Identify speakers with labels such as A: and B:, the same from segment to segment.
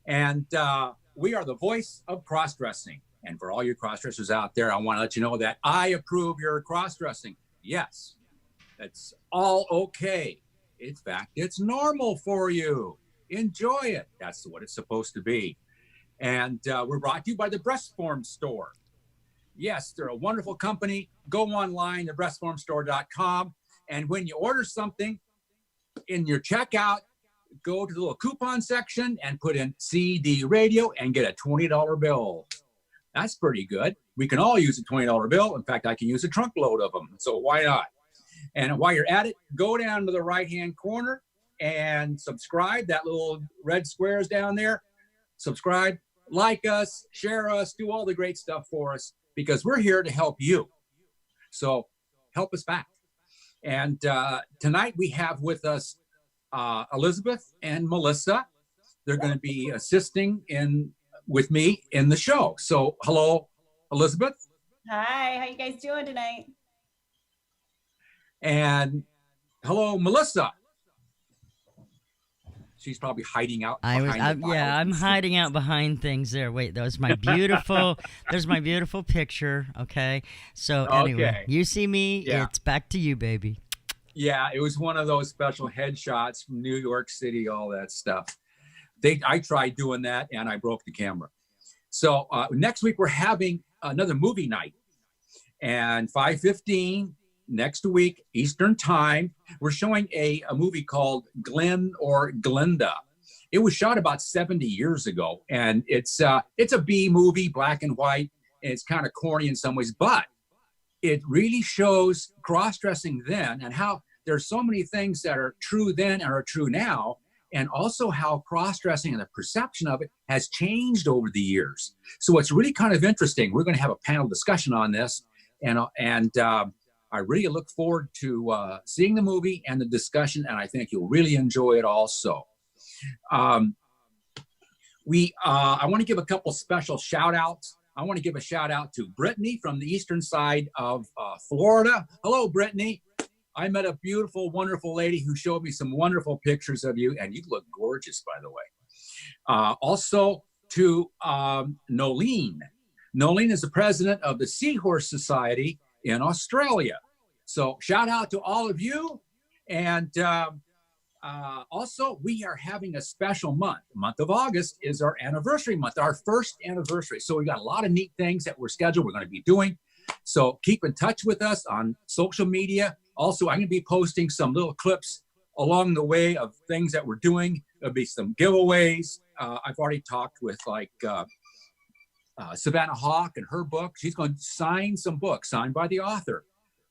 A: And we are the voice of cross-dressing. And for all you cross-dressers out there, I want to let you know that I approve your cross-dressing. Yes, it's all okay. In fact, it's normal for you. Enjoy it. That's what it's supposed to be. And we're brought to you by the BREASTFORMS store. Yes, they're a wonderful company. Go online to breastformstore.com. And when you order something in your checkout, go to the little coupon section and put in CD radio and get a $20 bill. That's pretty good. We can all use a $20 bill. In fact, I can use a trunk load of them. So why not? And while you're at it, go down to the right-hand corner and subscribe. That little red square is down there. Subscribe, like us, share us, do all the great stuff for us, because we're here to help you. So help us back. And tonight we have with us Elizabeth and Melissa. They're going to be assisting with me in the show. So hello, Elizabeth.
B: Hi, how you guys doing tonight?
A: And hello, Melissa. She's probably hiding out.
C: I'm hiding out behind things there. Wait, there's my beautiful picture. Okay. So anyway, you see me, It's back to you, baby.
A: Yeah, it was one of those special headshots from New York City, all that stuff. I tried doing that and I broke the camera. So next week we're having another movie night, and 5:15 next week Eastern time, we're showing a movie called Glenn or Glenda. It was shot about 70 years ago, and it's a B movie, black and white, and it's kind of corny in some ways, but it really shows cross-dressing then and how there's so many things that are true then and are true now, and also how cross-dressing and the perception of it has changed over the years. So it's really kind of interesting. We're going to have a panel discussion on this, and I really look forward to seeing the movie and the discussion, and I think you'll really enjoy it also. I want to give a couple special shout-outs. I want to give a shout-out to Brittany from the eastern side of Florida. Hello, Brittany. I met a beautiful, wonderful lady who showed me some wonderful pictures of you, and you look gorgeous, by the way. Also to Nolene. Nolene is the president of the Seahorse Society in Australia. So shout out to all of you. And also, we are having a special month. The month of August is our anniversary month, our first anniversary. So we got a lot of neat things that we're scheduled, we're going to be doing. So keep in touch with us on social media. Also, I'm going to be posting some little clips along the way of things that we're doing. There'll be some giveaways. I've already talked with Savannah Hawk and her book. She's going to sign some books signed by the author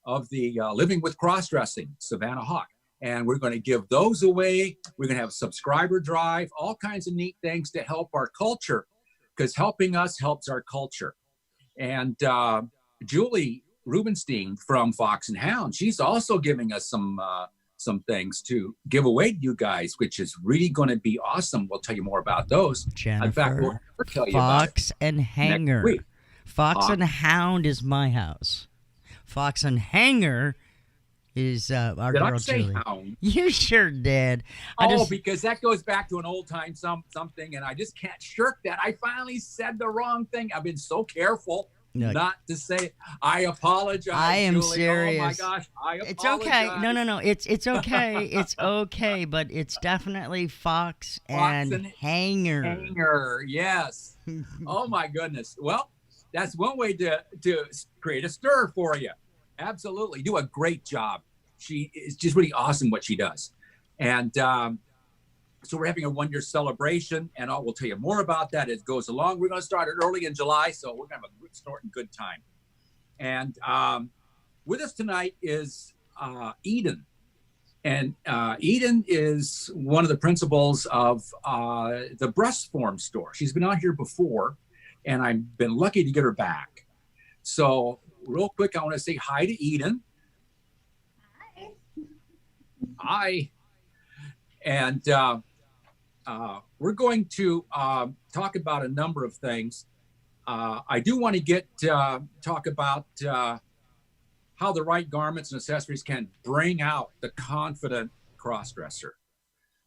A: of the Living with Crossdressing, Savannah Hawk. And we're going to give those away. We're going to have a subscriber drive, all kinds of neat things to help our culture, because helping us helps our culture. And Julie Rubenstein from Fox and Hound, she's also giving us some things to give away to you guys, which is really going to be awesome. We'll tell you more about those.
C: Jennifer,
A: in fact, we'll tell you
C: Fox and Hanger. Fox and Hound is my house. Fox and Hanger is our
A: did
C: girl
A: I say
C: Julie.
A: Hound?
C: You sure did.
A: Because that goes back to an old time something, and I just can't shirk that. I finally said the wrong thing. I've been so careful not to say it. I apologize.
C: I am
A: Julie.
C: serious.
A: Oh my gosh, I apologize.
C: It's okay. No. It's okay. It's okay, but it's definitely Fox and Hanger.
A: Hanger, yes. Oh my goodness. Well, that's one way to create a stir for you. Absolutely. Do a great job. She is just really awesome what she does. And so we're having a 1-year celebration, and we'll tell you more about that as it goes along. We're going to start it early in July, so we're going to have a snorting good time. And with us tonight is Eden. And Eden is one of the principals of the BREASTFORMS store. She's been on here before, and I've been lucky to get her back. So real quick, I want to say hi to Eden.
B: Hi.
A: Hi. And we're going to talk about a number of things. I do want to talk about how the right garments and accessories can bring out the confident crossdresser.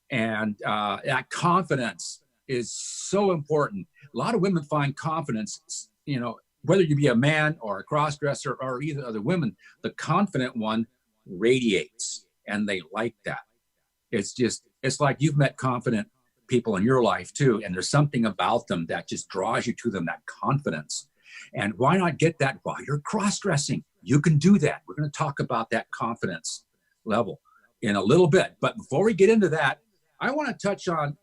A: And that confidence is so important. A lot of women find confidence, you know, whether you be a man or a cross-dresser or either other women, the confident one radiates, and they like that. It's just, it's like you've met confident people in your life too, and there's something about them that just draws you to them, that confidence. And why not get that while you're cross-dressing? You can do that. We're going to talk about that confidence level in a little bit. But before we get into that, I want to touch on,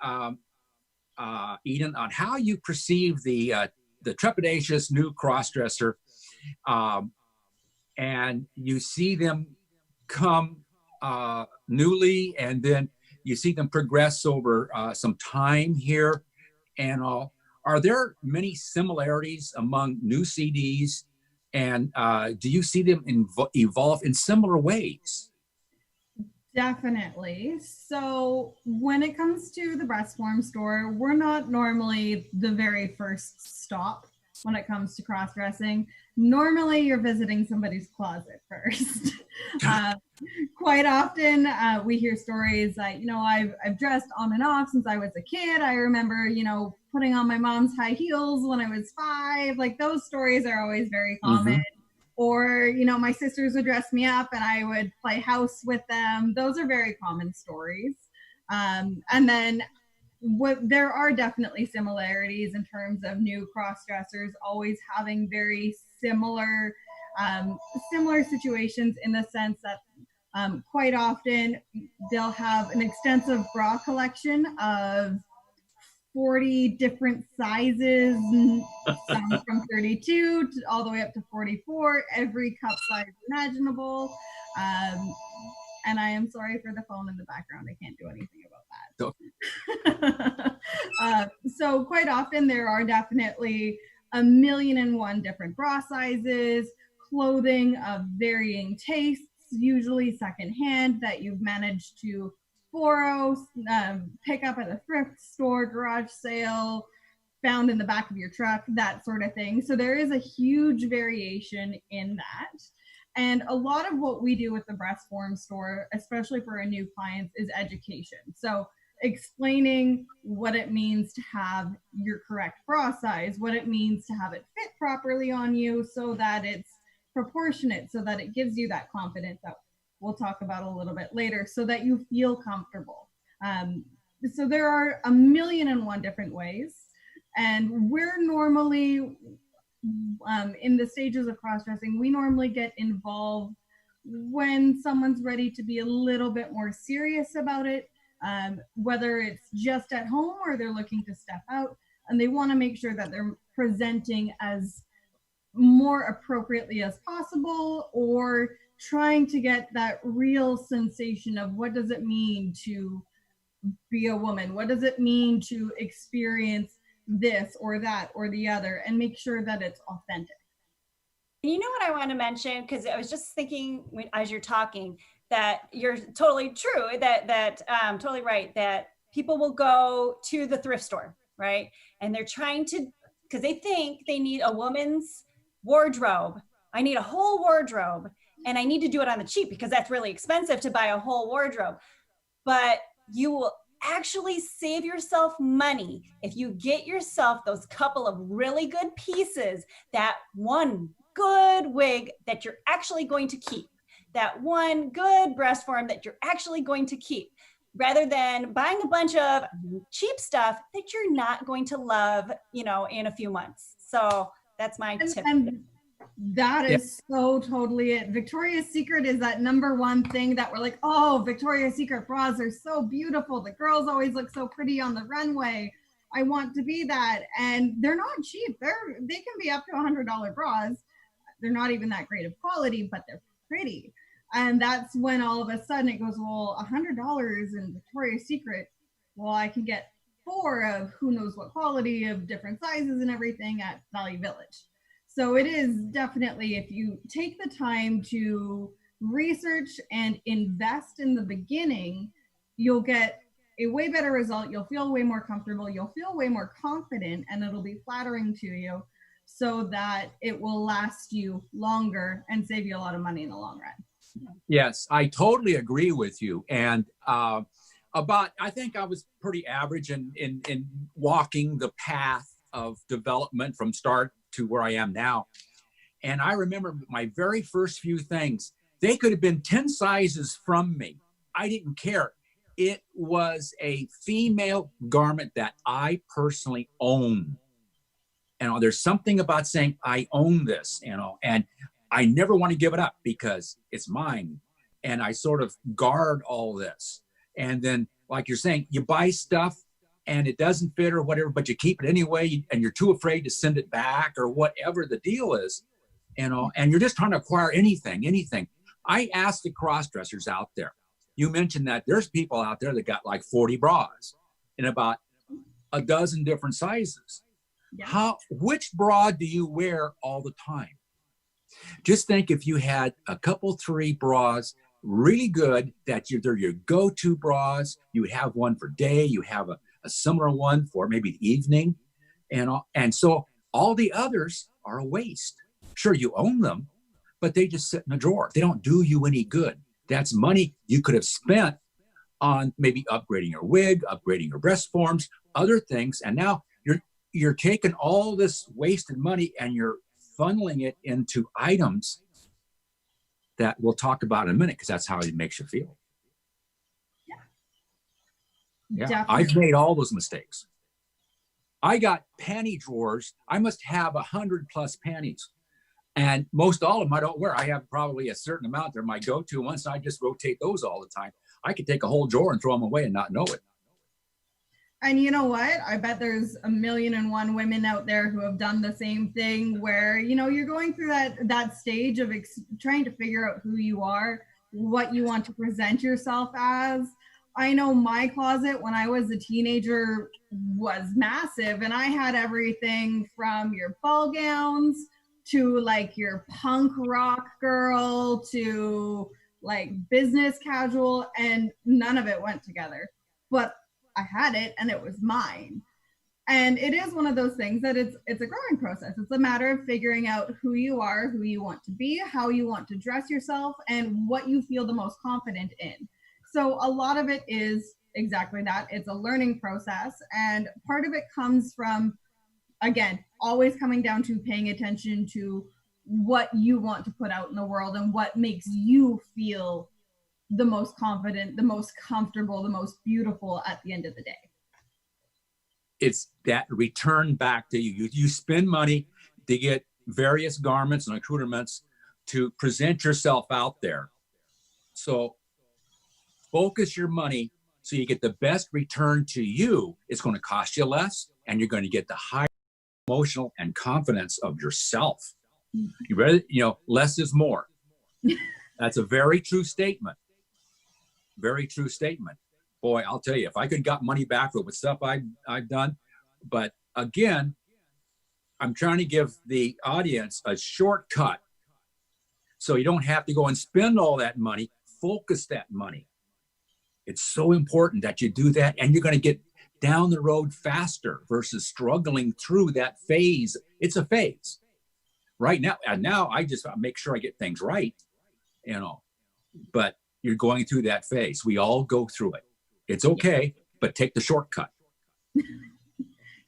A: Eden, on how you perceive the trepidatious new cross-dresser, and you see them come newly, and then you see them progress over some time here and all. Are there many similarities among new CDs, and do you see them evolve in similar ways?
D: Definitely. So when it comes to the BREASTFORMS store, we're not normally the very first stop when it comes to cross-dressing. Normally you're visiting somebody's closet first. Quite often we hear stories like, you know, I've dressed on and off since I was a kid. I remember, you know, putting on my mom's high heels when I was 5. Like, those stories are always very common. Mm-hmm. Or, you know, my sisters would dress me up and I would play house with them. Those are very common stories. And then there are definitely similarities in terms of new cross-dressers always having very similar situations, in the sense that quite often they'll have an extensive bra collection of 40 different sizes, some from 32 to all the way up to 44, every cup size imaginable. And I am sorry for the phone in the background. I can't do anything about that. So quite often there are definitely 1,000,001 different bra sizes, clothing of varying tastes, usually secondhand, that you've managed to borrow, pick up at a thrift store, garage sale, found in the back of your truck, that sort of thing. So there is a huge variation in that. And a lot of what we do with the BREASTFORMS store, especially for our new clients, is education. So explaining what it means to have your correct bra size, what it means to have it fit properly on you so that it's proportionate, so that it gives you that confidence that we'll talk about a little bit later, so that you feel comfortable. So there are 1,000,001 different ways, and we're normally in the stages of cross-dressing, we normally get involved when someone's ready to be a little bit more serious about it, whether it's just at home or they're looking to step out, and they want to make sure that they're presenting as more appropriately as possible, or trying to get that real sensation of what does it mean to be a woman? What does it mean to experience this or that or the other, and make sure that it's authentic?
B: You know what I want to mention, because I was just thinking as you're talking, that you're totally true, that totally right, that people will go to the thrift store, right? And they're trying to, because they think they need a woman's wardrobe. I need a whole wardrobe, and I need to do it on the cheap because that's really expensive to buy a whole wardrobe. But you will actually save yourself money if you get yourself those couple of really good pieces, that one good wig that you're actually going to keep, that one good breast form that you're actually going to keep, rather than buying a bunch of cheap stuff that you're not going to love, you know, in a few months. So that's my tip.
D: And that is so totally it. Victoria's Secret is that #1 thing that we're like, oh, Victoria's Secret bras are so beautiful. The girls always look so pretty on the runway. I want to be that. And they're not cheap. They can be up to $100 bras. They're not even that great of quality, but they're pretty. And that's when all of a sudden it goes, well, $100 in Victoria's Secret. Well, I can get 4 of who knows what quality of different sizes and everything at Value Village. So it is definitely, if you take the time to research and invest in the beginning, you'll get a way better result. You'll feel way more comfortable. You'll feel way more confident, and it'll be flattering to you, so that it will last you longer and save you a lot of money in the long run.
A: Yes, I totally agree with you. And I think I was pretty average in walking the path of development from start to where I am now. And I remember my very first few things, they could have been 10 sizes from me. I didn't care. It was a female garment that I personally own. And there's something about saying, I own this, and I never want to give it up because it's mine. And I sort of guard all this. And then, like you're saying, you buy stuff and it doesn't fit or whatever, but you keep it anyway, and you're too afraid to send it back or whatever the deal is, and you're just trying to acquire anything. I asked the cross-dressers out there, you mentioned that there's people out there that got like 40 bras in about a dozen different sizes. Yeah. Which bra do you wear all the time? Just think if you had a couple, 3 bras, really good, that they're your go-to bras. You would have one for day, you have a similar one for maybe the evening, and so all the others are a waste. Sure, you own them, but they just sit in a drawer. They don't do you any good. That's money you could have spent on maybe upgrading your wig, upgrading your breast forms, other things, and now you're taking all this wasted money and you're funneling it into items that we'll talk about in a minute, because that's how it makes you feel. Yeah, I've made all those mistakes. I got panty drawers. I must have 100+ panties, and most all of them I don't wear. I have probably a certain amount. They're my go-to ones. I just rotate those all the time. I could take a whole drawer and throw them away and not know it.
D: And you know what? I bet there's 1,000,001 women out there who have done the same thing, where, you're going through that stage of trying to figure out who you are, what you want to present yourself as. I know my closet when I was a teenager was massive, and I had everything from your ball gowns to like your punk rock girl to like business casual, and none of it went together. But I had it and it was mine. And it is one of those things that it's a growing process. It's a matter of figuring out who you are, who you want to be, how you want to dress yourself, and what you feel the most confident in. So a lot of it is exactly that. It's a learning process. And part of it comes from, again, always coming down to paying attention to what you want to put out in the world and what makes you feel the most confident, the most comfortable, the most beautiful at the end of the day.
A: It's that return back to you. You spend money to get various garments and accoutrements to present yourself out there. So focus your money so you get the best return to you. It's going to cost you less, and you're going to get the high emotional and confidence of yourself. You ready? Less is more. That's a very true statement. Very true statement. Boy, I'll tell you, if I could got money back for it with stuff I've done, but again, I'm trying to give the audience a shortcut so you don't have to go and spend all that money. Focus that money. It's so important that you do that, and you're going to get down the road faster versus struggling through that phase. It's a phase right now. And now I just make sure I get things right, but you're going through that phase. We all go through it. It's okay, but take the shortcut.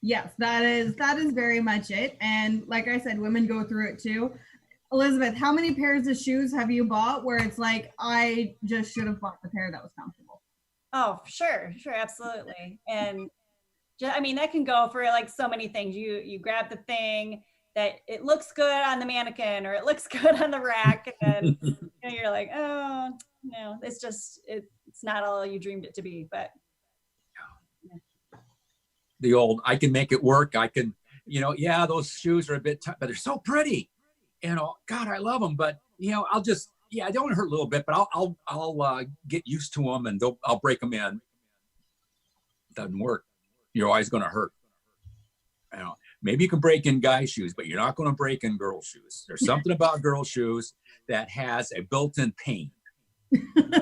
D: Yes, that is very much it. And like I said, women go through it too. Elizabeth, how many pairs of shoes have you bought where it's like, I just should have bought the pair that was comfortable?
B: Oh, sure, absolutely. And that can go for like so many things. You grab the thing that it looks good on the mannequin or it looks good on the rack, and then you're like, oh no, it's not all you dreamed it to be. But
A: the old, I can make it work. I can, those shoes are a bit tough, but they're so pretty. God, I love them. But I'll just, I don't hurt a little bit, but I'll get used to them, and I'll break them in. It doesn't work. You're always going to hurt. Maybe you can break in guy shoes, but you're not going to break in girl shoes. There's something about girl shoes that has a built-in pain.
D: And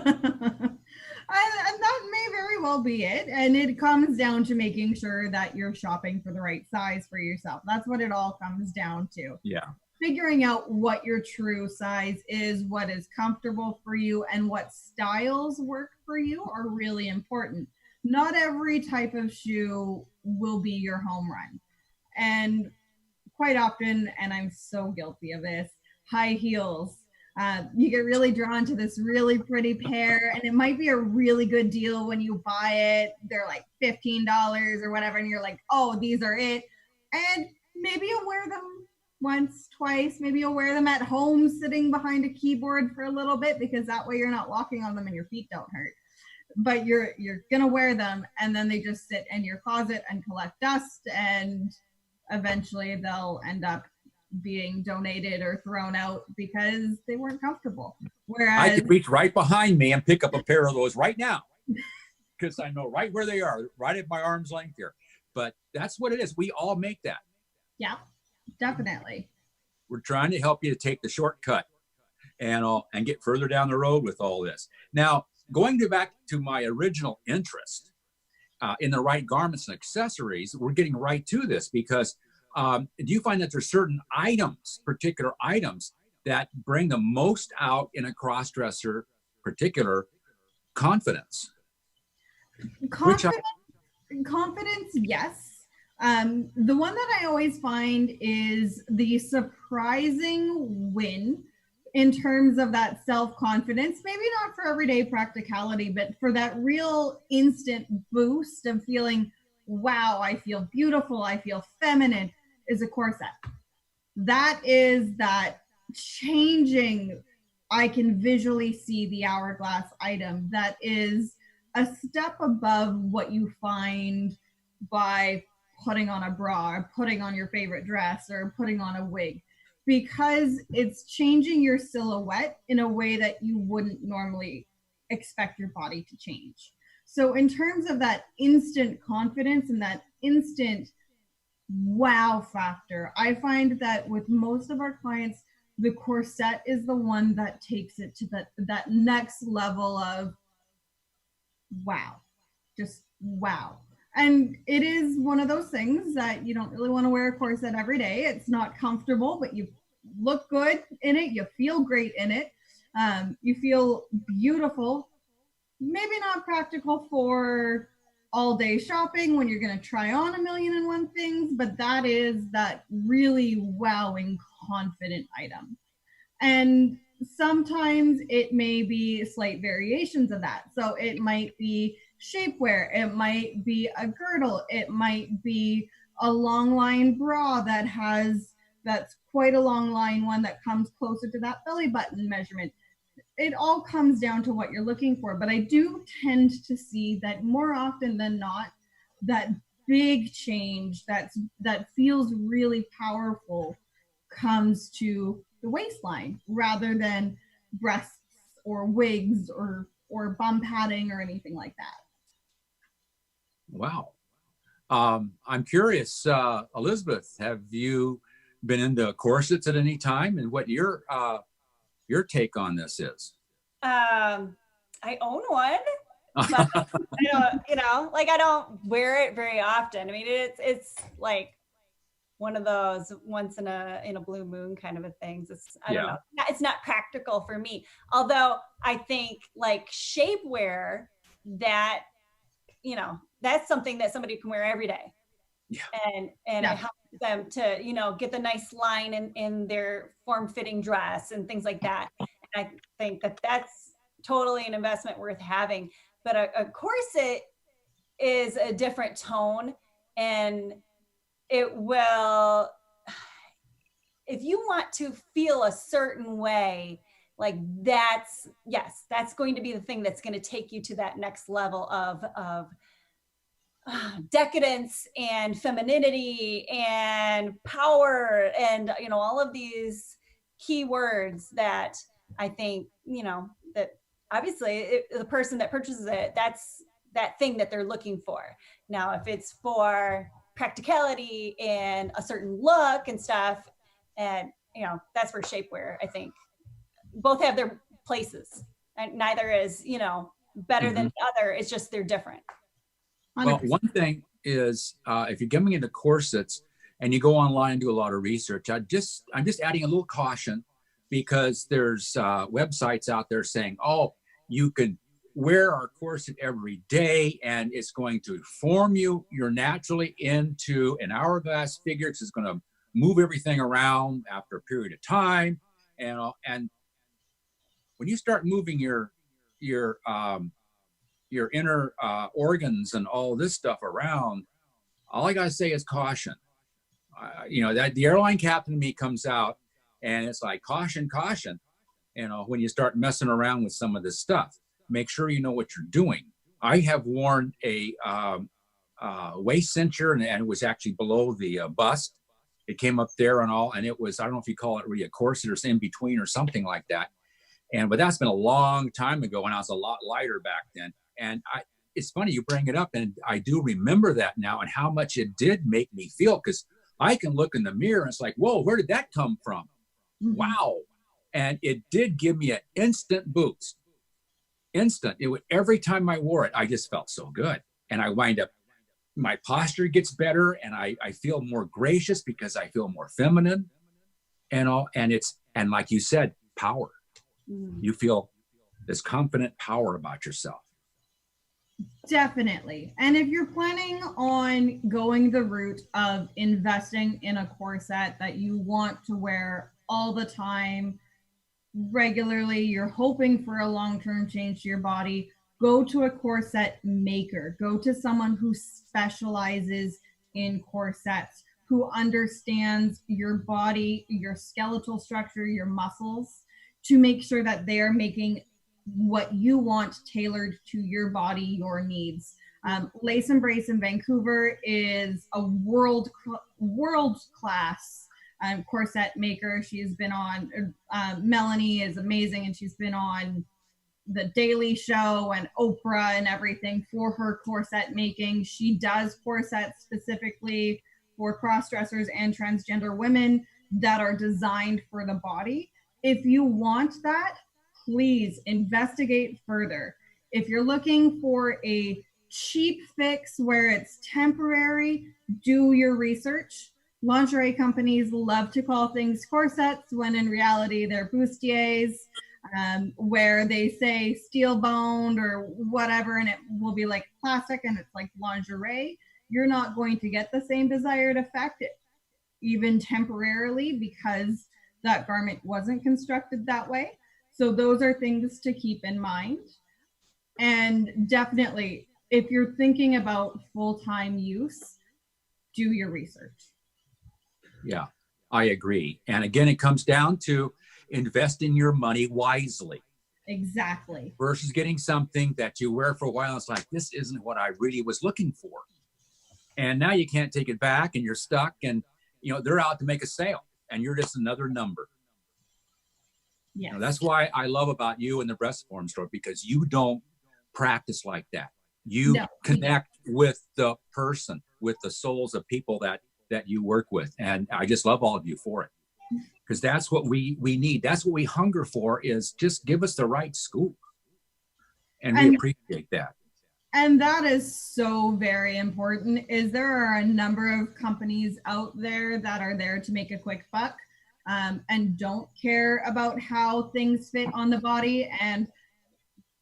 D: that may very well be it. And it comes down to making sure that you're shopping for the right size for yourself. That's what it all comes down to.
A: Yeah.
D: figuring out what your true size is, what is comfortable for you, and what styles work for you are really important. Not every type of shoe will be your home run. And quite often, and I'm so guilty of this, high heels. You get really drawn to this really pretty pair, and it might be a really good deal when you buy it. They're like $15 or whatever, and you're like, oh, these are it. And maybe you'll wear them once, twice. Maybe you'll wear them at home sitting behind a keyboard for a little bit, because that way you're not walking on them and your feet don't hurt. But you're gonna wear them, and then they just sit in your closet and collect dust, and eventually they'll end up being donated or thrown out because they weren't comfortable. Whereas
A: I could reach right behind me and pick up a pair of those right now, because I know right where they are, right at my arm's length here. But that's what it is. We all make that.
D: Yeah, definitely.
A: We're trying to help you to take the shortcut and get further down the road with all this. Now, going back to my original interest in the right garments and accessories, we're getting right to this, because do you find that there's certain items, particular items, that bring the most out in a cross-dresser, particular confidence?
D: Confidence, yes. The one that I always find is the surprising win in terms of that self-confidence, maybe not for everyday practicality, but for that real instant boost of feeling, wow, I feel beautiful, I feel feminine, is a corset. That is that changing, I can visually see the hourglass item that is a step above what you find by putting on a bra or putting on your favorite dress or putting on a wig, because it's changing your silhouette in a way that you wouldn't normally expect your body to change. So in terms of that instant confidence and that instant wow factor, I find that with most of our clients, the corset is the one that takes it to that next level of wow, just wow. And it is one of those things that you don't really want to wear a corset every day. It's not comfortable, but you look good in it. You feel great in it. You feel beautiful. Maybe not practical for all day shopping when you're going to try on 1,000,001 things, but that is that really wowing, confident item. And sometimes it may be slight variations of that. So it might be shapewear, it might be a girdle, it might be a long line bra that's quite a long line one that comes closer to that belly button measurement. It all comes down to what you're looking for. But I do tend to see that more often than not, that big change that feels really powerful comes to the waistline rather than breasts or wigs or bum padding or anything like that.
A: Wow. I'm curious, Elizabeth, have you been into corsets at any time, and what your take on this is?
B: I own one, but I don't wear it very often. I mean, it's like one of those once in a blue moon kind of a things. I don't know. It's not practical for me. Although I think like shapewear, that that's something that somebody can wear every day. Yeah. And it helps them to, get the nice line in their form-fitting dress and things like that. And I think that that's totally an investment worth having. But a corset is a different tone, and it will, if you want to feel a certain way, like that's going to be the thing that's going to take you to that next level of decadence and femininity and power and all of these key words that I think that obviously the person that purchases it, that's that thing that they're looking for. Now if it's for practicality and a certain look and stuff, and that's where shapewear, I think both have their places, and neither is better than the other. It's just they're different.
D: 100%.
A: Well, one thing is, if you're getting into corsets, and you go online and do a lot of research. I'm just adding a little caution, because there's websites out there saying, oh, you can wear our corset every day and it's going to form you're naturally into an hourglass figure. It's going to move everything around after a period of time. And when you start moving your inner organs and all this stuff around, all I gotta say is caution. That the airline captain in me comes out, and it's like, caution, caution. When you start messing around with some of this stuff, make sure you know what you're doing. I have worn a waist cincher, and it was actually below the bust. It came up there and all, and it was, I don't know if you call it really a corset or in between or something like that. But that's been a long time ago, and I was a lot lighter back then. And it's funny you bring it up, and I do remember that now, and how much it did make me feel, because I can look in the mirror and it's like, whoa, where did that come from? Mm-hmm. Wow. And it did give me an instant boost. Instant. Every time I wore it, I just felt so good. And I wind up, my posture gets better, and I feel more gracious because I feel more feminine and all. And like you said, power. Mm-hmm. You feel this confident power about yourself.
D: Definitely. And if you're planning on going the route of investing in a corset that you want to wear all the time, regularly, you're hoping for a long-term change to your body, go to a corset maker. Go to someone who specializes in corsets, who understands your body, your skeletal structure, your muscles, to make sure that they're making what you want tailored to your body, your needs. Lace and Brace in Vancouver is a world class corset maker. She's been on, Melanie is amazing, and she's been on The Daily Show and Oprah and everything for her corset making. She does corsets specifically for cross-dressers and transgender women that are designed for the body. If you want that, please investigate further. If you're looking for a cheap fix where it's temporary, do your research. Lingerie companies love to call things corsets when in reality they're bustiers, where they say steel boned or whatever, and it will be like plastic and it's like lingerie. You're not going to get the same desired effect, even temporarily, because that garment wasn't constructed that way. So those are things to keep in mind. And definitely, if you're thinking about full-time use, do your research.
A: Yeah, I agree. And again, it comes down to investing your money wisely.
D: Exactly.
A: Versus getting something that you wear for a while and it's like, this isn't what I really was looking for. And now you can't take it back, and you're stuck, and they're out to make a sale, and you're just another number.
D: Yes.
A: That's why I love about you and the BREASTFORMS store, because you don't practice like that. You connect with the person, with the souls of people that you work with. And I just love all of you for it, because that's what we need. That's what we hunger for, is just give us the right scoop. And we appreciate that.
D: And that is so very important. Is there are a number of companies out there that are there to make a quick buck. And don't care about how things fit on the body. And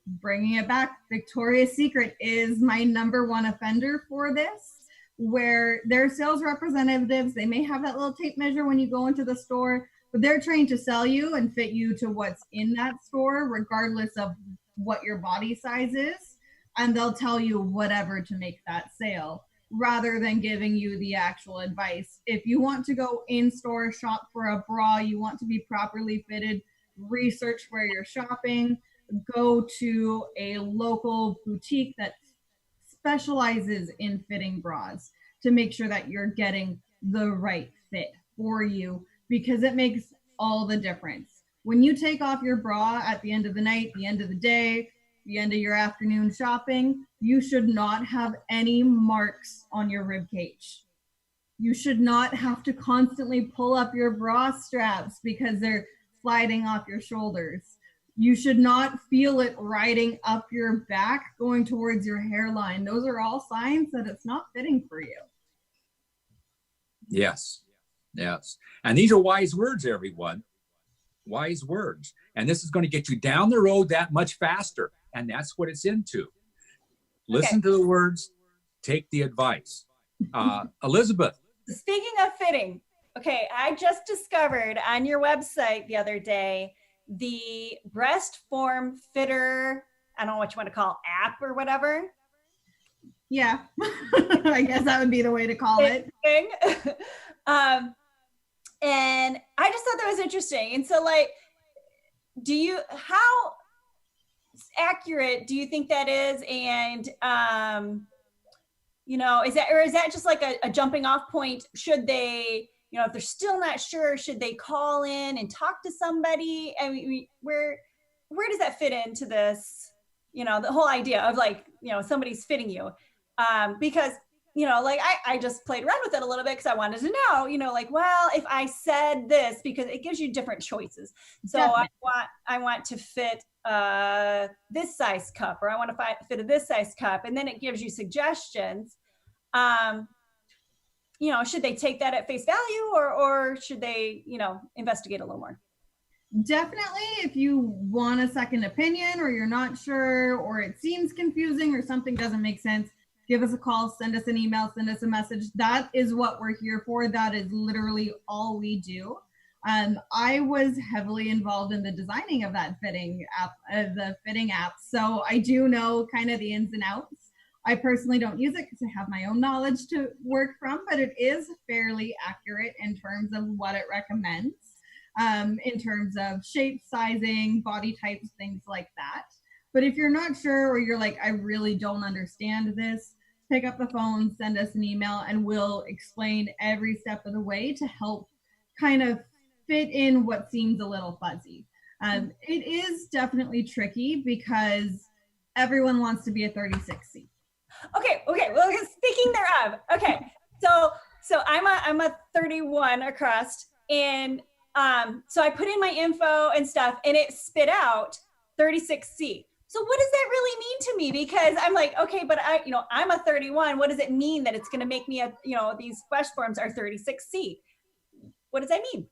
D: bringing it back, Victoria's Secret is my #1 offender for this, where their sales representatives, they may have that little tape measure when you go into the store, but they're trained to sell you and fit you to what's in that store, regardless of what your body size is. And they'll tell you whatever to make that sale, rather than giving you the actual advice. If you want to go in store, shop for a bra, you want to be properly fitted, research where you're shopping, go to a local boutique that specializes in fitting bras to make sure that you're getting the right fit for you, because it makes all the difference. When you take off your bra at the end of the night, the end of the day, the end of your afternoon shopping, you should not have any marks on your rib cage. You should not have to constantly pull up your bra straps because they're sliding off your shoulders. You should not feel it riding up your back going towards your hairline. Those are all signs that it's not fitting for you.
A: Yes. Yes. And these are wise words, everyone. Wise words. And this is going to get you down the road that much faster. And that's what it's into. Listen to the words, take the advice. Elizabeth.
B: Speaking of fitting, okay, I just discovered on your website the other day the breast form fitter, I don't know what you want to call app or whatever.
D: Yeah, I guess that would be the way to call it.
B: And I just thought that was interesting. And so like, how accurate do you think that is? And, you know, is that just like a jumping off point? Should they, you know, if they're still not sure, should they call in and talk to somebody? I mean, where does that fit into this, you know, the whole idea of like, you know, somebody's fitting you? Because, you know, like I just played around with it a little bit because I wanted to know, you know, like, well, if I said this, because it gives you different choices. So I want to fit this size cup, or I want to fit this size cup. And then it gives you suggestions. You know, should they take that at face value, or should they, you know, investigate a little more?
D: Definitely, if you want a second opinion, or you're not sure, or it seems confusing, or something doesn't make sense, give us a call, send us an email, send us a message. That is what we're here for. That is literally all we do. I was heavily involved in the designing of that fitting app, the fitting app. So I do know kind of the ins and outs. I personally don't use it because I have my own knowledge to work from, but it is fairly accurate in terms of what it recommends, in terms of shape, sizing, body types, things like that. But if you're not sure, or you're like, I really don't understand this, pick up the phone, send us an email, and we'll explain every step of the way to help kind of fit in what seems a little fuzzy. It is definitely tricky because everyone wants to be a 36C.
B: Okay. Well, speaking thereof, okay. So I'm a 31 across, and so I put in my info and stuff, and it spit out 36C. So what does that really mean to me? Because I'm like, okay, but I'm a 31. What does it mean that it's going to make me these breast forms are 36C? What does that mean?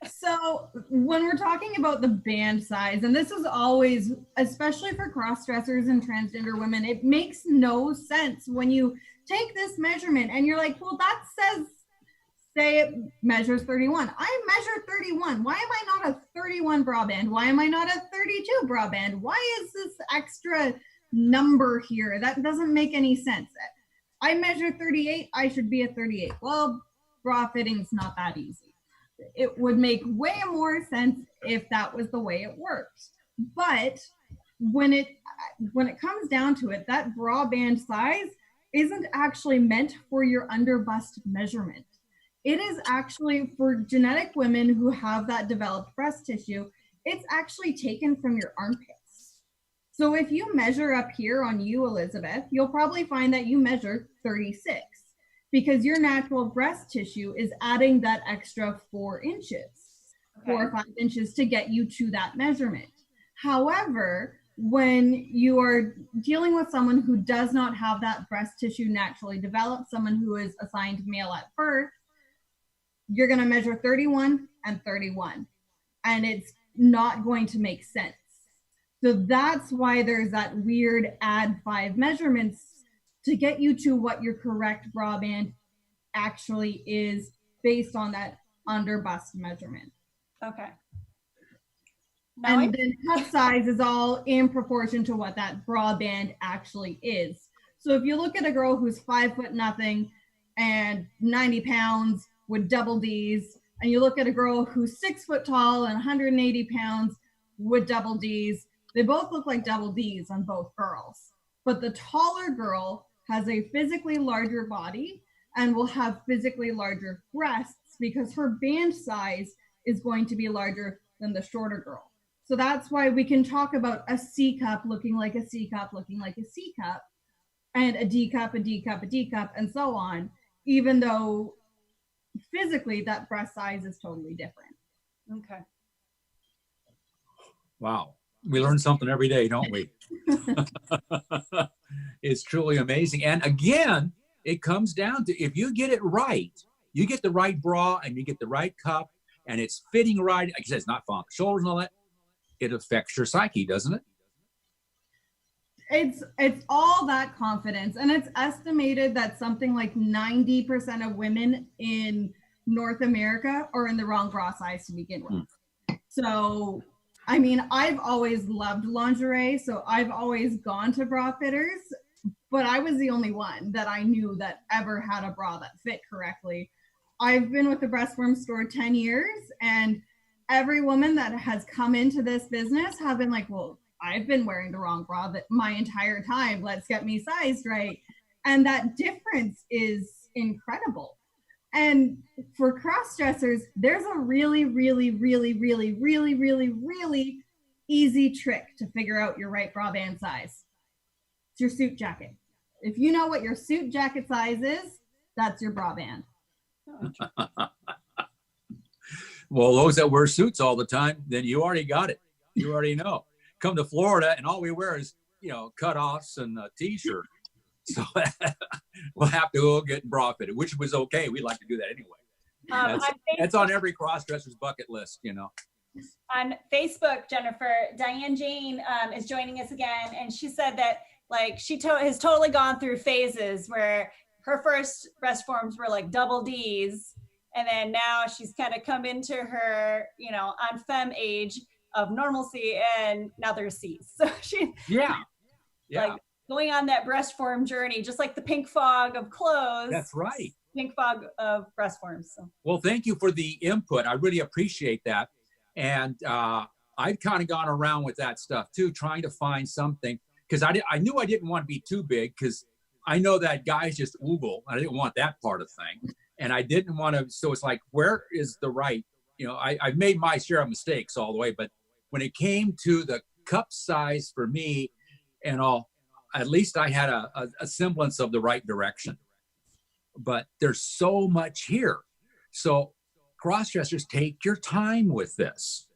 D: So when we're talking about the band size, and this is always, especially for cross-dressers and transgender women, it makes no sense when you take this measurement and you're like, well, that says, say it measures 31. I measure 31. Why am I not a 31 bra band? Why am I not a 32 bra band? Why is this extra number here? That doesn't make any sense. I measure 38. I should be a 38. Well, bra fitting's not that easy. It would make way more sense if that was the way it works. But when it comes down to it, that bra band size isn't actually meant for your under bust measurement. It is actually for genetic women who have that developed breast tissue. It's actually taken from your armpits. So if you measure up here on you, Elizabeth, you'll probably find that you measure 36 because your natural breast tissue is adding that extra 4 inches, 4 or 5 inches to get you to that measurement. However, when you are dealing with someone who does not have that breast tissue naturally developed, someone who is assigned male at birth, you're going to measure 31 and 31, and it's not going to make sense. So that's why there's that weird add 5 measurements to get you to what your correct bra band actually is based on that under bust measurement.
B: Okay.
D: And then cup size is all in proportion to what that bra band actually is. So if you look at a girl who's 5 foot nothing and 90 pounds with double D's, and you look at a girl who's 6 foot tall and 180 pounds with double D's, they both look like double D's on both girls. But the taller girl has a physically larger body and will have physically larger breasts because her band size is going to be larger than the shorter girl. So that's why we can talk about a C cup looking like a C cup looking like a C cup, and a D cup, a D cup, a D cup, and so on, even though physically that breast size is totally different.
B: Okay.
A: Wow. We learn something every day, don't we? It's truly amazing. And again, it comes down to, if you get it right, You get the right bra and you get the right cup and it's fitting right. Like I said, it's not falling off the shoulders and all that. It affects your psyche, doesn't it?
D: It's all that confidence. And it's estimated that something like 90% of women in North America are in the wrong bra size to begin with. So, I mean, I've always loved lingerie, so I've always gone to bra fitters, but I was the only one that I knew that ever had a bra that fit correctly. I've been with the BREASTFORMS store 10 years, and every woman that has come into this business have been like, well, I've been wearing the wrong bra my entire time. Let's get me sized right. And that difference is incredible. And for cross-dressers, there's a really, really, really, really, really, really, really easy trick to figure out your right bra band size. It's your suit jacket. If you know what your suit jacket size is, that's your bra band.
A: Well, those that wear suits all the time, then you already got it. You already know. Come to Florida and all we wear is, cutoffs and a t-shirt. So we'll have to go get bra fitted, which was okay. We like to do that anyway. That's on every cross-dresser's bucket list,
B: On Facebook, Jennifer, Diane Jane is joining us again. And she said that she has totally gone through phases where her first BREASTFORMS were like double Ds. And then now she's kind of come into her, on femme age of normalcy, and now there's C's. So she, going on that BREASTFORM journey, just like the pink fog of clothes.
A: That's right.
B: Pink fog of BREASTFORMs. So.
A: Well, thank you for the input. I really appreciate that. And I've kind of gone around with that stuff too, trying to find something, because I knew I didn't want to be too big, because I know that guys just oogle. I didn't want that part of the thing. And I didn't want to, so it's like, where is the right, I've made my share of mistakes all the way, but when it came to the cup size for me and all, at least I had a semblance of the right direction. But there's so much here. So cross-dressers, take your time with this.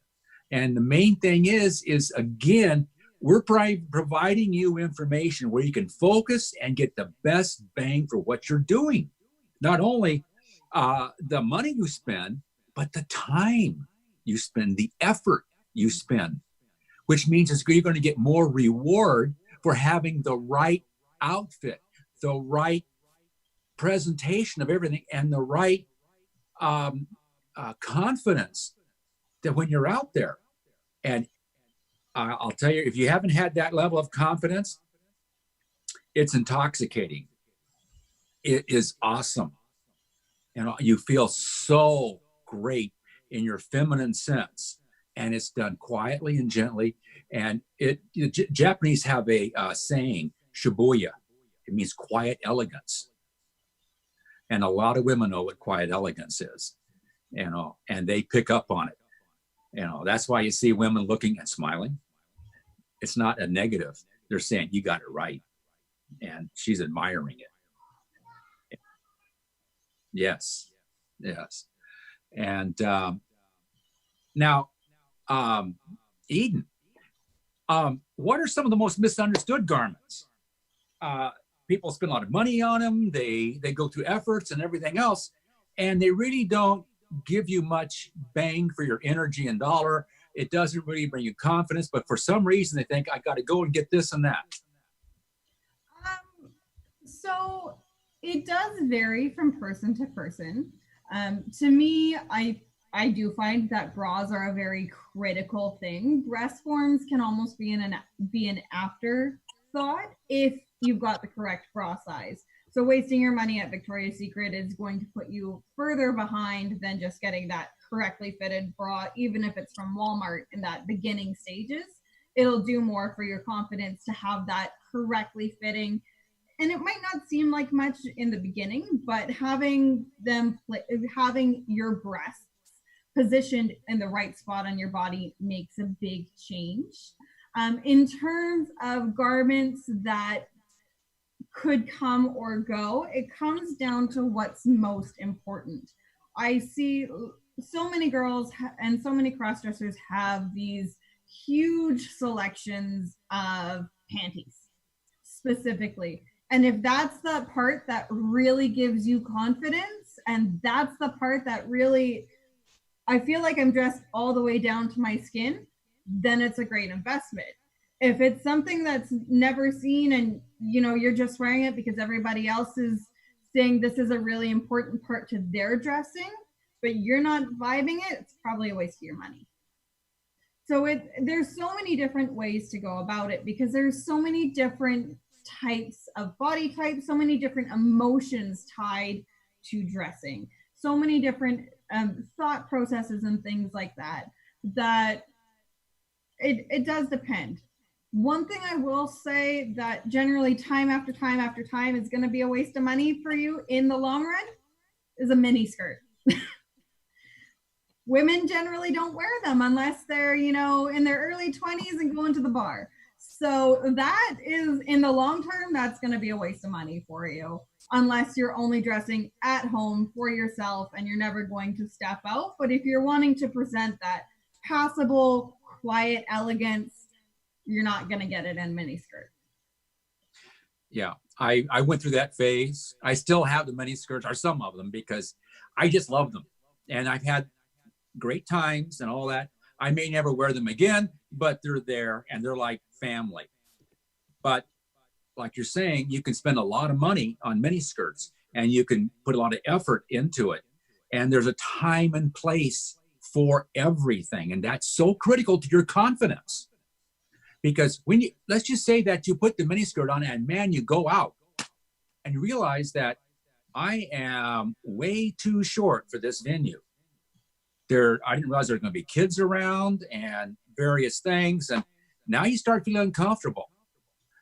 A: And the main thing is again, we're providing you information where you can focus and get the best bang for what you're doing. Not only the money you spend, but the time you spend, the effort you spend, which means you're going to get more reward for having the right outfit, the right presentation of everything, and the right confidence that when you're out there. And I'll tell you, if you haven't had that level of confidence, it's intoxicating. It is awesome. You feel so great in your feminine sense, and it's done quietly and gently. And Japanese have a saying, shibuya. It means quiet elegance. And a lot of women know what quiet elegance is, and they pick up on it. That's why you see women looking and smiling. It's not a negative. They're saying, you got it right. And she's admiring it. Yes. And now, Eden, what are some of the most misunderstood garments? People spend a lot of money on them. They go through efforts and everything else, and they really don't give you much bang for your energy and dollar. It doesn't really bring you confidence, but for some reason they think, I got to go and get this and that.
D: So it does vary from person to person. To me, I do find that bras are a very critical thing. BREASTFORMS can almost be an afterthought if you've got the correct bra size. So wasting your money at Victoria's Secret is going to put you further behind than just getting that correctly fitted bra, even if it's from Walmart in that beginning stages. It'll do more for your confidence to have that correctly fitting. And it might not seem like much in the beginning, but having your breasts positioned in the right spot on your body makes a big change. In terms of garments that could come or go, it comes down to what's most important. I see so many girls and so many cross-dressers have these huge selections of panties specifically. And if that's the part that really gives you confidence and that's the part that really, I feel like I'm dressed all the way down to my skin, then it's a great investment. If it's something that's never seen and you're just wearing it because everybody else is saying this is a really important part to their dressing, but you're not vibing it, it's probably a waste of your money. So there's so many different ways to go about it, because there's so many different types of body types, so many different emotions tied to dressing, so many different thought processes and things like that, that it does depend. One thing I will say that generally time after time after time is going to be a waste of money for you in the long run is a mini skirt. Women generally don't wear them unless they're, in their early 20s and going to the bar. So that is, in the long term, that's going to be a waste of money for you, unless you're only dressing at home for yourself and you're never going to step out. But if you're wanting to present that passable, quiet elegance, you're not going to get it in miniskirt.
A: Yeah, I went through that phase. I still have the miniskirts, or some of them, because I just love them. And I've had great times and all that. I may never wear them again, but they're there and they're like family. But like you're saying, you can spend a lot of money on miniskirts and you can put a lot of effort into it. And there's a time and place for everything. And that's so critical to your confidence. Because when let's just say that you put the miniskirt on and man, you go out and you realize that I am way too short for this venue. I didn't realize there were going to be kids around and various things. And now you start feeling uncomfortable.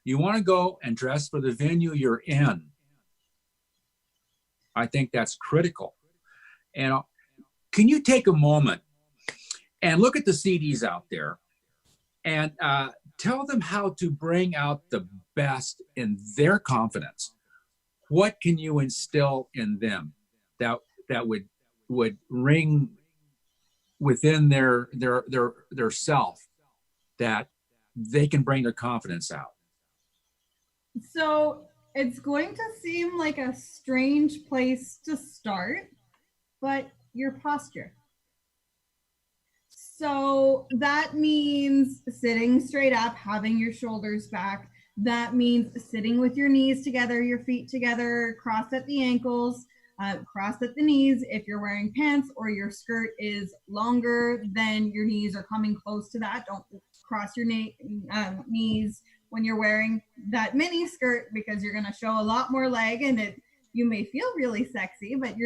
A: You want to go and dress for the venue you're in. I think that's critical. And can you take a moment and look at the CDs out there and tell them how to bring out the best in their confidence? What can you instill in them that would ring within their self, that they can bring their confidence out?
D: So it's going to seem like a strange place to start, but your posture. So that means sitting straight up, having your shoulders back. That means sitting with your knees together, your feet together, crossed at the ankles, crossed at the knees if you're wearing pants or your skirt is longer than your knees or coming close to that. Don't cross your knees when you're wearing that mini skirt, because you're going to show a lot more leg, and you may feel really sexy, but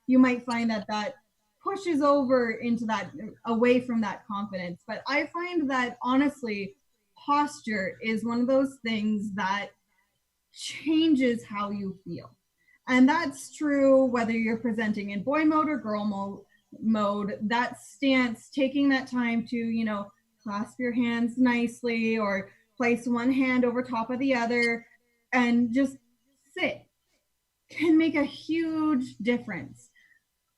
D: you might find that pushes over into that, away from that confidence. But I find that honestly, posture is one of those things that changes how you feel. And that's true whether you're presenting in boy mode or girl mode. That stance, taking that time to, clasp your hands nicely or place one hand over top of the other and just sit, can make a huge difference.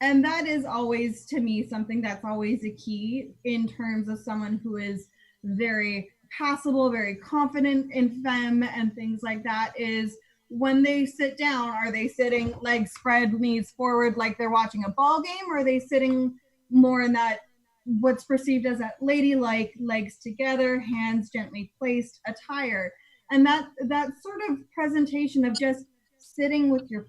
D: And that is always, to me, something that's always a key in terms of someone who is very passable, very confident in femme and things like that, is when they sit down, are they sitting legs spread, knees forward like they're watching a ball game, or are they sitting more in that what's perceived as that ladylike, legs together, hands gently placed attire? And that sort of presentation of just sitting with your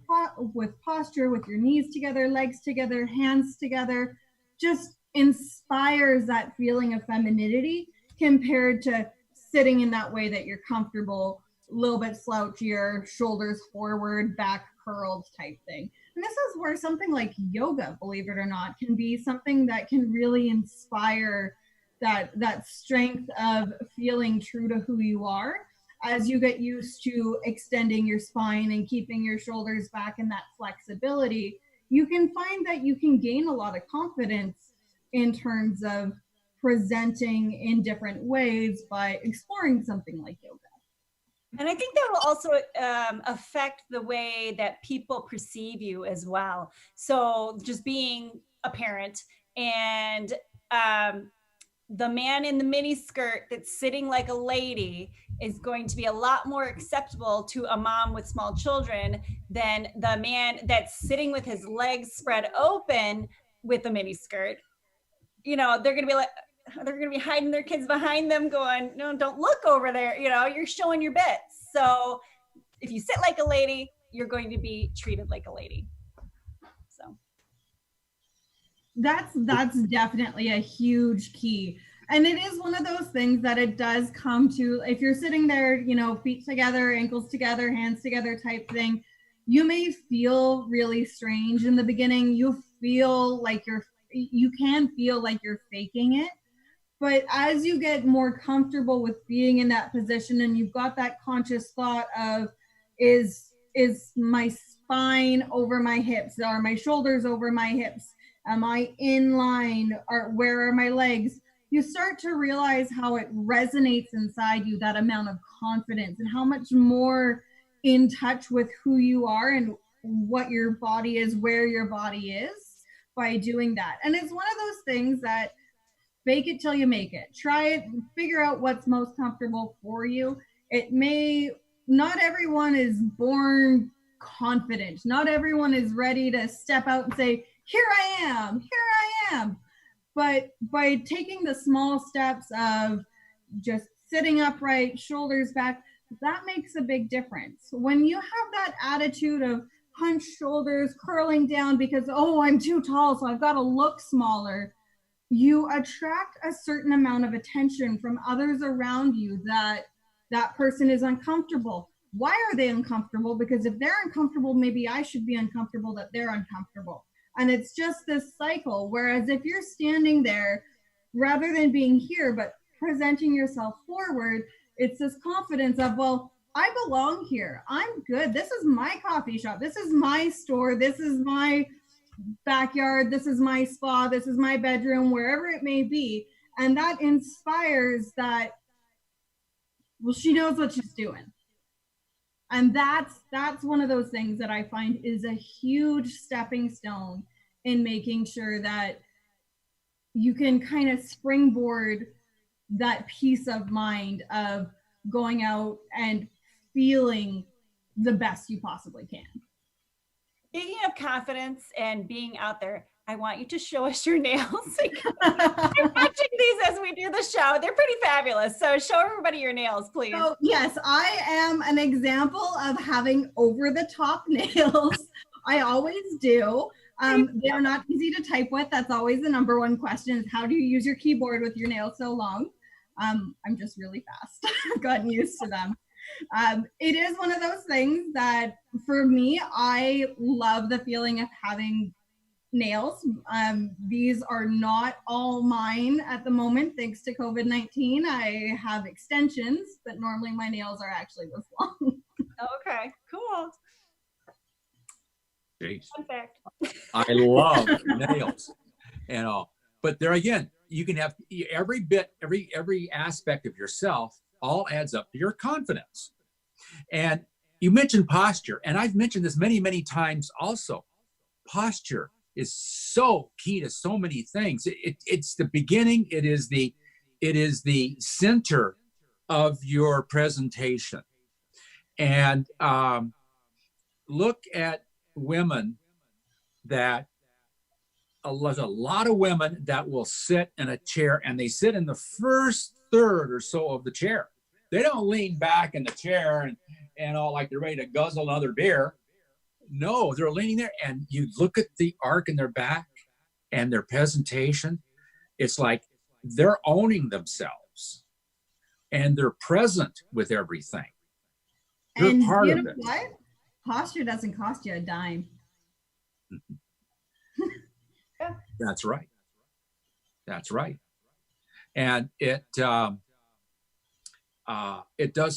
D: posture, with your knees together, legs together, hands together, just inspires that feeling of femininity compared to sitting in that way that you're comfortable, a little bit slouchier, shoulders forward, back curled type thing. And this is where something like yoga, believe it or not, can be something that can really inspire that strength of feeling true to who you are as you get used to extending your spine and keeping your shoulders back, and that flexibility. You can find that you can gain a lot of confidence in terms of presenting in different ways by exploring something like yoga.
B: And I think that will also affect the way that people perceive you as well. So just being a parent and the man in the mini skirt that's sitting like a lady is going to be a lot more acceptable to a mom with small children than the man that's sitting with his legs spread open with a mini skirt. You know, they're going to be hiding their kids behind them going, no, don't look over there. You know, you're showing your bits. So if you sit like a lady, you're going to be treated like a lady. So
D: that's definitely a huge key. And it is one of those things that it does come to, if you're sitting there, you know, feet together, ankles together, hands together type thing, you may feel really strange in the beginning. You can feel like you're faking it. But as you get more comfortable with being in that position and you've got that conscious thought of, is my spine over my hips? Are my shoulders over my hips? Am I in line? Or where are my legs? You start to realize how it resonates inside you, that amount of confidence, and how much more in touch with who you are and what your body is, where your body is by doing that. And it's one of those things that fake it till you make it. Try it, figure out what's most comfortable for you. Not everyone is born confident. Not everyone is ready to step out and say, here I am. But by taking the small steps of just sitting upright, shoulders back, that makes a big difference. When you have that attitude of hunched shoulders, curling down because, oh, I'm too tall, so I've got to look smaller, you attract a certain amount of attention from others around you that person is uncomfortable. Why are they uncomfortable? Because if they're uncomfortable, maybe I should be uncomfortable that they're uncomfortable. And it's just this cycle. Whereas if you're standing there, rather than being here, but presenting yourself forward, it's this confidence of, well, I belong here. I'm good. This is my coffee shop. This is my store. This is my backyard. This is my spa. This is my bedroom, wherever it may be. And that inspires that, well, she knows what she's doing. And that's one of those things that I find is a huge stepping stone in making sure that you can kind of springboard that peace of mind of going out and feeling the best you possibly can.
B: Speaking of confidence and being out there, I want you to show us your nails. I'm watching these as we do the show. They're pretty fabulous. So show everybody your nails, please.
D: So yes, I am an example of having over-the-top nails. I always do. They are not easy to type with. That's always the number one question, is how do you use your keyboard with your nails so long? I'm just really fast. I've gotten used to them. It is one of those things that for me, I love the feeling of having nails. These are not all mine at the moment, thanks to COVID-19. I have extensions, but normally my nails are actually this long.
B: Okay, cool.
A: Jeez.
B: Fun fact.
A: I love nails and all. But there again, you can have every aspect of yourself all adds up to your confidence. And you mentioned posture, and I've mentioned this many, many times also. Posture is so key to so many things. It's the beginning. It is the center of your presentation. And look at women that there's a lot of women that will sit in a chair and they sit in the first third or so of the chair. They don't lean back in the chair and all like they're ready to guzzle another beer. No, they're leaning there, and you look at the arc in their back and their presentation. It's like they're owning themselves and they're present with everything. They're
D: and
A: part
D: you
A: of
D: know
A: it.
D: What? Posture doesn't cost you a dime.
A: That's right. That's right. And it does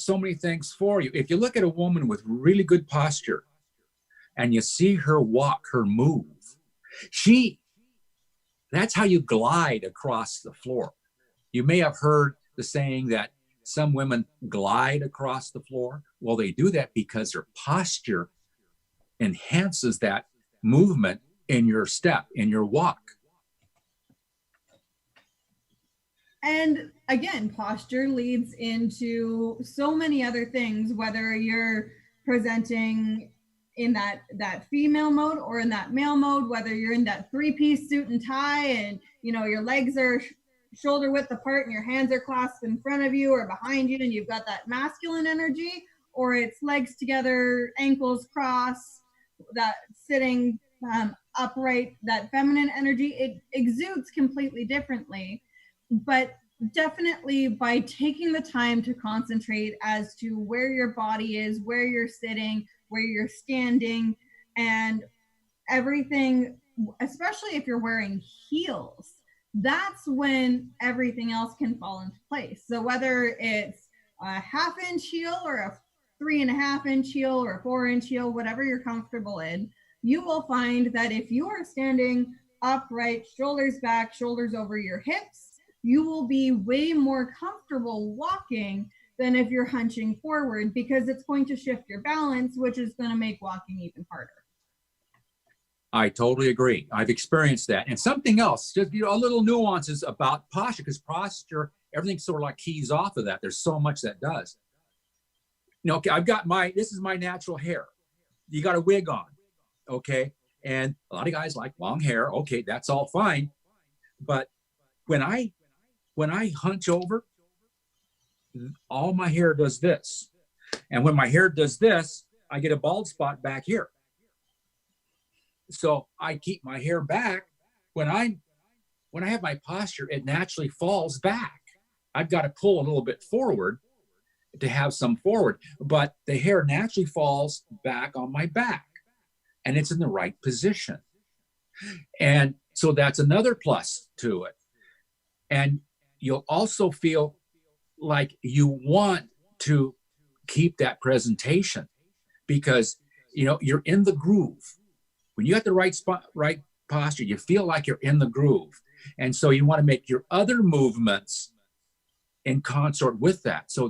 A: so many things for you. If you look at a woman with really good posture and you see her walk, her move, that's how you glide across the floor. You may have heard the saying that some women glide across the floor. Well, they do that because their posture enhances that movement in your step, in your walk.
D: And again, posture leads into so many other things, whether you're presenting in that female mode or in that male mode, whether you're in that 3-piece suit and tie and, you know, your legs are shoulder width apart and your hands are clasped in front of you or behind you and you've got that masculine energy, or it's legs together, ankles crossed, that sitting upright, that feminine energy, it exudes completely differently. But definitely by taking the time to concentrate as to where your body is, where you're sitting, where you're standing, and everything, especially if you're wearing heels, that's when everything else can fall into place. So whether it's a 1/2-inch heel or a 3.5-inch heel or a 4-inch heel, whatever you're comfortable in, you will find that if you are standing upright, shoulders back, shoulders over your hips, you will be way more comfortable walking than if you're hunching forward, because it's going to shift your balance, which is going to make walking even harder.
A: I totally agree. I've experienced that. And something else, just, you know, a little nuances about posture, because posture, everything sort of like keys off of that. There's so much that does. You know, okay, I've got this is my natural hair. You got a wig on, okay? And a lot of guys like long hair. Okay, that's all fine. But when I hunch over, all my hair does this. And when my hair does this, I get a bald spot back here. So I keep my hair back. When I have my posture, it naturally falls back. I've got to pull a little bit forward to have some forward, but the hair naturally falls back on my back and it's in the right position. And so that's another plus to it. And you'll also feel like you want to keep that presentation because, you know, you're in the groove. When you got the right spot, right posture, you feel like you're in the groove. And so you want to make your other movements in consort with that. So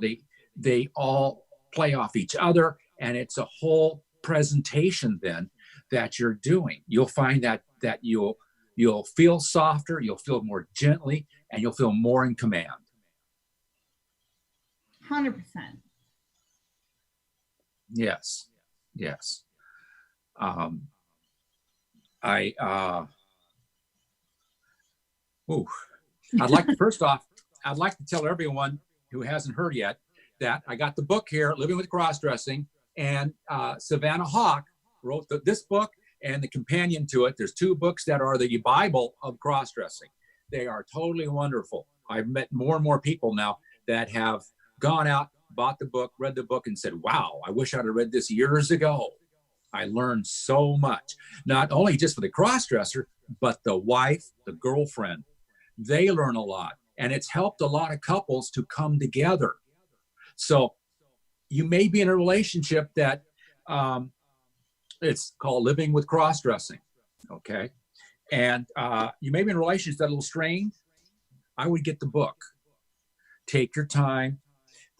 A: they all play off each other, and it's a whole presentation then that you're doing. You'll find that you'll feel softer, you'll feel more gently, and you'll feel more in command.
D: 100%.
A: Yes. Yes. I'd like to, first off, I'd like to tell everyone who hasn't heard yet that I got the book here, Living with Crossdressing, and Savannah Hawk wrote this book and the companion to it. There's 2 books that are the Bible of crossdressing. They are totally wonderful. I've met more and more people now that have gone out, bought the book, read the book, and said, wow, I wish I'd have read this years ago. I learned so much, not only just for the crossdresser, but the wife, the girlfriend. They learn a lot, and it's helped a lot of couples to come together. So you may be in a relationship that it's called Living with Crossdressing, okay? And you may be in a relationship that's a little strained. I would get the book. Take your time.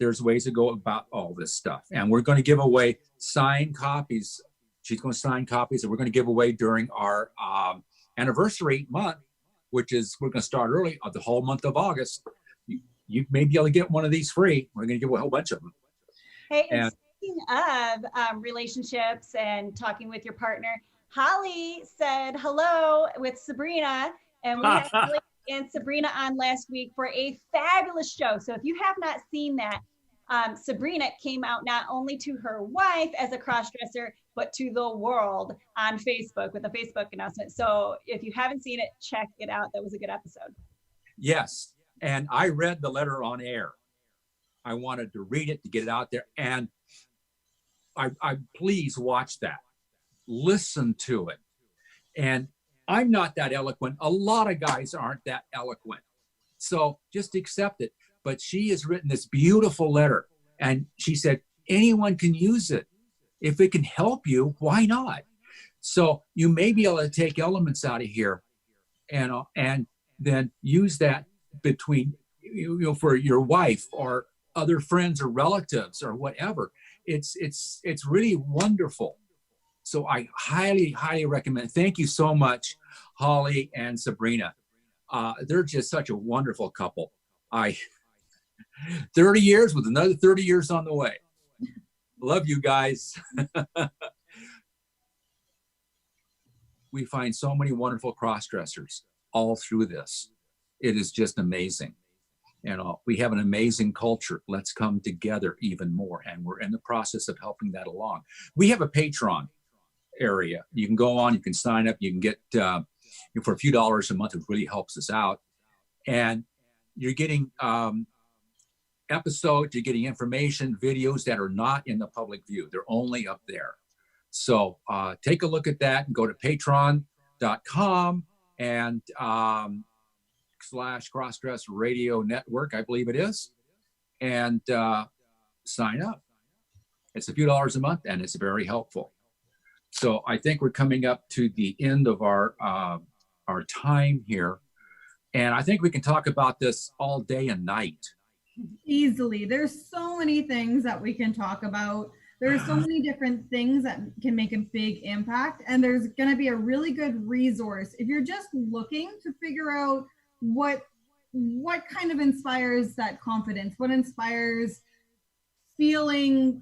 A: There's ways to go about all this stuff. And we're going to give away signed copies. She's going to sign copies that we're going to give away during our anniversary month, which is, we're going to start early of the whole month of August. You may be able to get one of these free. We're going to give away a whole bunch of them.
B: Hey, and speaking of relationships and talking with your partner, Holly said hello with Sabrina, and we had Holly and Sabrina on last week for a fabulous show. So if you have not seen that, Sabrina came out not only to her wife as a crossdresser, but to the world on Facebook with a Facebook announcement. So if you haven't seen it, check it out. That was a good episode.
A: Yes. And I read the letter on air. I wanted to read it to get it out there. And I please watch that. Listen to it. And I'm not that eloquent. A lot of guys aren't that eloquent. So just accept it. But she has written this beautiful letter. And she said, anyone can use it. If it can help you, why not? So you may be able to take elements out of here and then use that between, you know, for your wife or other friends or relatives or whatever. It's really wonderful. So I highly, highly recommend. Thank you so much, Holly and Sabrina. They're just such a wonderful couple. 30 years with another 30 years on the way. Love you guys. we find so many wonderful cross-dressers all through this. It is just amazing. We have an amazing culture. Let's come together even more. And we're in the process of helping that along. We have a Patreon area. You can go on, you can sign up, you can get, for a few dollars a month, it really helps us out. And you're getting episodes, you're getting information, videos that are not in the public view. They're only up there. So take a look at that and go to patreon.com and / Crossdress Radio Network, I believe it is, and sign up. It's a few dollars a month, and it's very helpful. So I think we're coming up to the end of our time here, and I think we can talk about this all day and night.
D: Easily. There's so many things that we can talk about. There's so many different things that can make a big impact, and there's going to be a really good resource if you're just looking to figure out what kind of inspires that confidence, what inspires feeling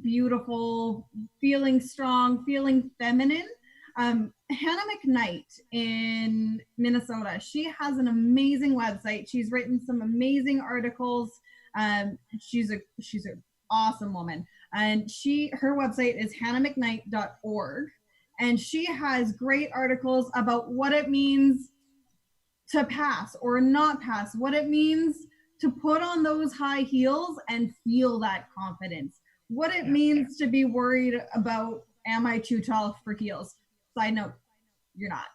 D: beautiful, feeling strong, feeling feminine. Hannah McKnight in Minnesota, she has an amazing website. She's written some amazing articles. She's an awesome woman, and her website is hannahmcknight.org, and she has great articles about what it means to pass or not pass, what it means to put on those high heels and feel that confidence, what it means to be worried about, am I too tall for heels? Side note, you're not.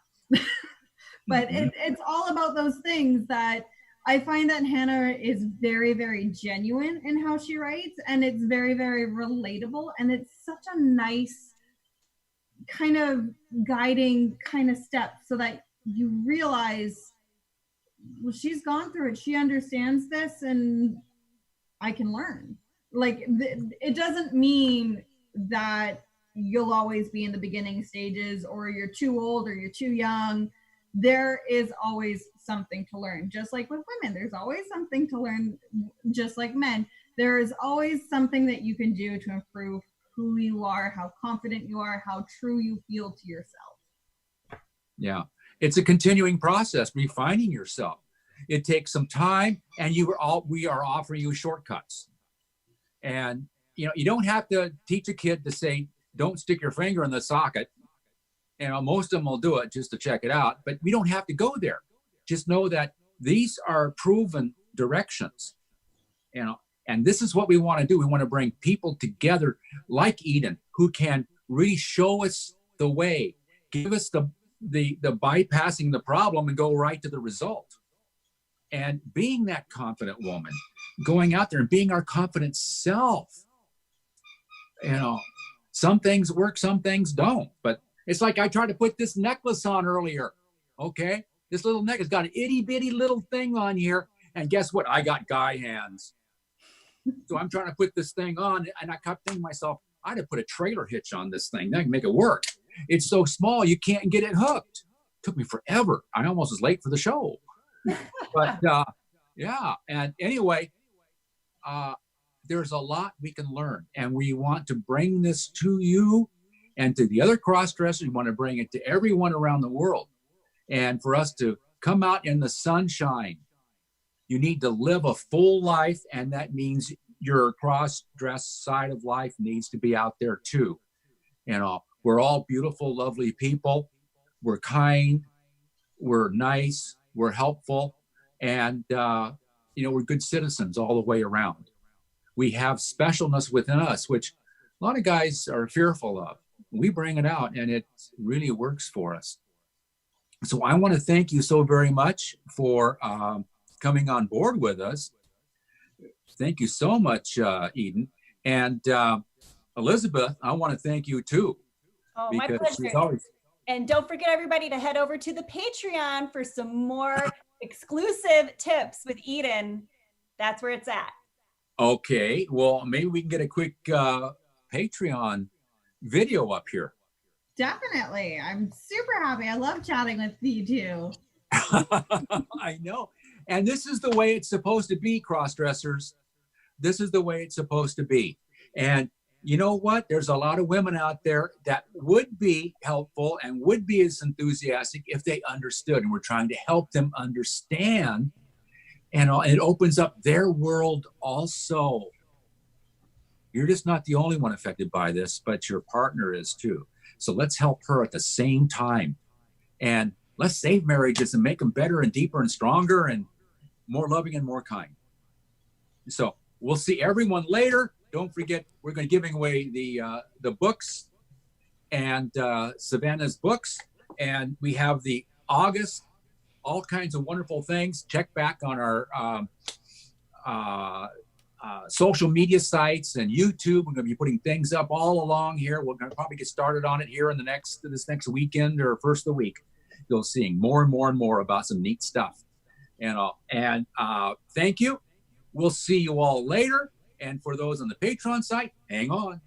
D: But it's all about those things that I find that Hannah is very, very genuine in how she writes, and it's very, very relatable, and it's such a nice kind of guiding kind of step so that you realize, well, she's gone through it. She understands this, and I can learn. Like, it doesn't mean that you'll always be in the beginning stages, or you're too old, or you're too young. There is always something to learn. Just like with women, there's always something to learn. Just like men, there is always something that you can do to improve who you are, how confident you are, how true you feel to yourself.
A: Yeah. It's a continuing process, refining yourself. It takes some time, and we are offering you shortcuts. And you don't have to teach a kid to say, don't stick your finger in the socket. Most of them will do it just to check it out, but we don't have to go there. Just know that these are proven directions. And this is what we want to do. We want to bring people together like Eden, who can really show us the way, give us the bypassing the problem and go right to the result. And being that confident woman, going out there and being our confident self. Some things work, some things don't. But it's like I tried to put this necklace on earlier. Okay, this little necklace got an itty bitty little thing on here, and guess what? I got guy hands. So I'm trying to put this thing on, and I kept thinking to myself, I'd have put a trailer hitch on this thing. That can make it work. It's so small, you can't get it hooked. Took me forever. I almost was late for the show. But yeah, and anyway, there's a lot we can learn, and we want to bring this to you and to the other cross-dressers. We want to bring it to everyone around the world. And for us to come out in the sunshine, you need to live a full life, and that means your cross-dress side of life needs to be out there too. We're all beautiful, lovely people. We're kind, we're nice, we're helpful, and we're good citizens all the way around. We have specialness within us, which a lot of guys are fearful of. We bring it out, and it really works for us. So I want to thank you so very much for coming on board with us. Thank you so much, Eden. And Elizabeth, I want to thank you too.
B: Oh, my pleasure. And don't forget, everybody, to head over to the Patreon for some more exclusive tips with Eden. That's where it's at.
A: Okay. Well, maybe we can get a quick Patreon video up here.
D: Definitely. I'm super happy. I love chatting with you too.
A: I know. And this is the way it's supposed to be, cross-dressers. This is the way it's supposed to be. And you know what? There's a lot of women out there that would be helpful and would be as enthusiastic if they understood. And we're trying to help them understand. And it opens up their world also. You're just not the only one affected by this, but your partner is too. So let's help her at the same time. And let's save marriages and make them better and deeper and stronger and more loving and more kind. So we'll see everyone later. Don't forget, we're going to be giving away the books and Savannah's books. And we have the August, all kinds of wonderful things. Check back on our social media sites and YouTube. We're going to be putting things up all along here. We're going to probably get started on it here in this next weekend or first of the week. You'll see more and more and more about some neat stuff. And thank you. We'll see you all later. And for those on the Patreon site, hang on.